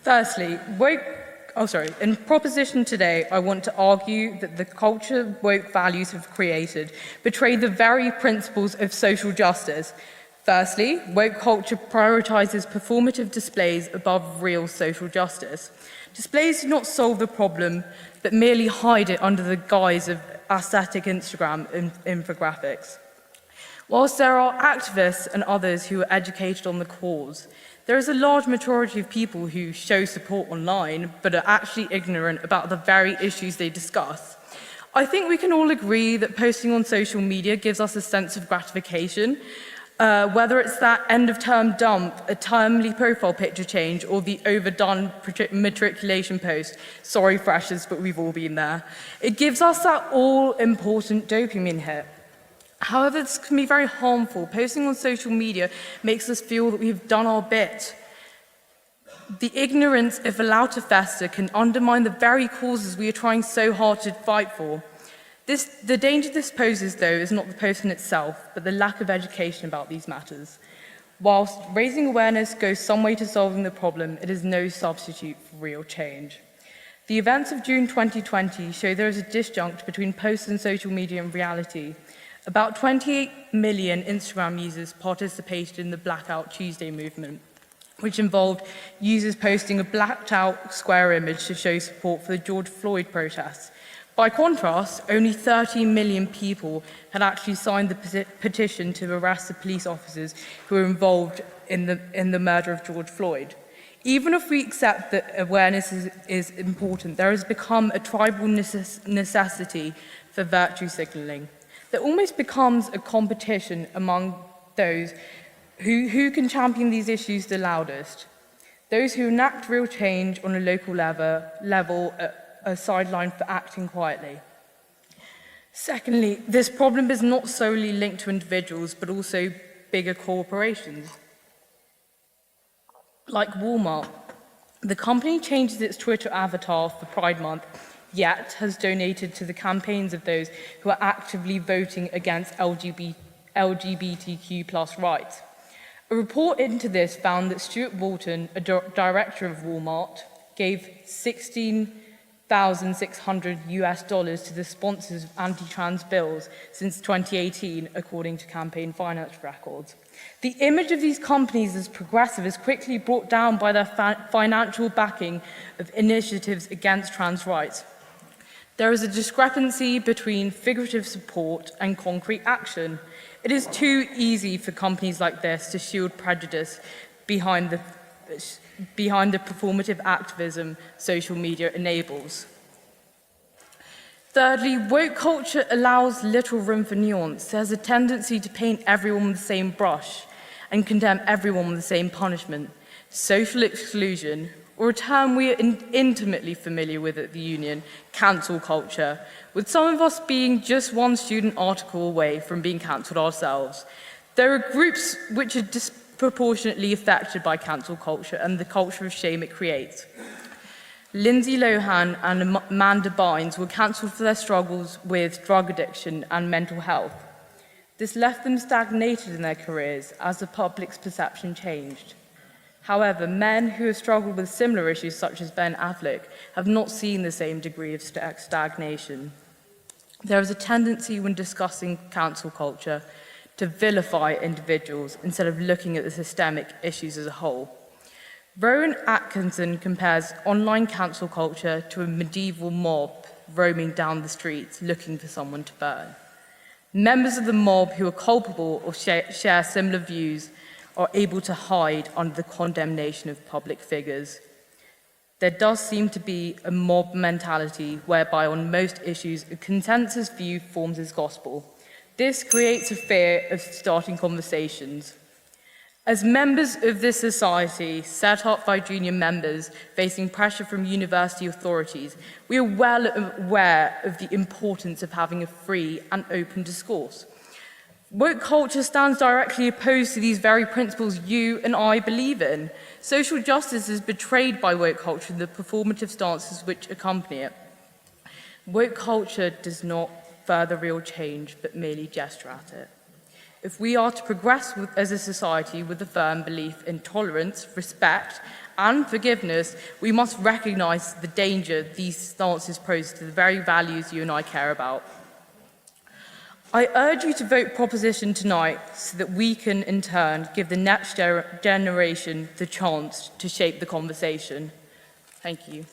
Firstly, in proposition today, I want to argue that the culture woke values have created betray the very principles of social justice. Firstly, woke culture prioritizes performative displays above real social justice. Displays do not solve the problem, but merely hide it under the guise of aesthetic Instagram infographics. Whilst there are activists and others who are educated on the cause, there is a large majority of people who show support online but are actually ignorant about the very issues they discuss. I think we can all agree that posting on social media gives us a sense of gratification, whether it's that end-of-term dump, a timely profile picture change, or the overdone matriculation post. Sorry, freshers, but we've all been there. It gives us that all-important dopamine hit. However, this can be very harmful. Posting on social media makes us feel that we've done our bit. The ignorance, if allowed to fester, can undermine the very causes we are trying so hard to fight for. The danger this poses, though, is not the post in itself, but the lack of education about these matters. Whilst raising awareness goes some way to solving the problem, it is no substitute for real change. The events of June 2020 show there is a disjunct between posts and social media and reality. About 28 million Instagram users participated in the Blackout Tuesday movement, which involved users posting a blacked out square image to show support for the George Floyd protests. By contrast, only 13 million people had actually signed the petition to arrest the police officers who were involved in the murder of George Floyd. Even if we accept that awareness is important, there has become a tribal necessity for virtue signalling. There almost becomes a competition among those who can champion these issues the loudest. Those who enact real change on a local level are sidelined for acting quietly. Secondly, this problem is not solely linked to individuals, but also bigger corporations. Like Walmart, the company changes its Twitter avatar for Pride Month, yet has donated to the campaigns of those who are actively voting against LGBTQ+ rights. A report into this found that Stuart Walton, a director of Walmart, gave $16,600 to the sponsors of anti-trans bills since 2018, according to campaign finance records. The image of these companies as progressive is quickly brought down by their financial backing of initiatives against trans rights. There is a discrepancy between figurative support and concrete action. It is too easy for companies like this to shield prejudice behind the performative activism social media enables. Thirdly, woke culture allows little room for nuance. There's a tendency to paint everyone with the same brush and condemn everyone with the same punishment. Social exclusion, or a term we are intimately familiar with at the Union, cancel culture, with some of us being just one student article away from being cancelled ourselves. There are groups which are disproportionately affected by cancel culture and the culture of shame it creates. Lindsay Lohan and Amanda Bynes were cancelled for their struggles with drug addiction and mental health. This left them stagnated in their careers as the public's perception changed. However, men who have struggled with similar issues, such as Ben Affleck, have not seen the same degree of stagnation. There is a tendency when discussing cancel culture to vilify individuals instead of looking at the systemic issues as a whole. Rowan Atkinson compares online cancel culture to a medieval mob roaming down the streets looking for someone to burn. Members of the mob who are culpable or share similar views are able to hide under the condemnation of public figures. There does seem to be a mob mentality whereby on most issues a consensus view forms as gospel. This creates a fear of starting conversations. As members of this society, set up by junior members facing pressure from university authorities, we are well aware of the importance of having a free and open discourse. Woke culture stands directly opposed to these very principles you and I believe in. Social justice is betrayed by woke culture and the performative stances which accompany it. Woke culture does not further real change, but merely gesture at it. If we are to progress as a society with a firm belief in tolerance, respect, and forgiveness, we must recognise the danger these stances pose to the very values you and I care about. I urge you to vote proposition tonight so that we can, in turn, give the next generation the chance to shape the conversation. Thank you.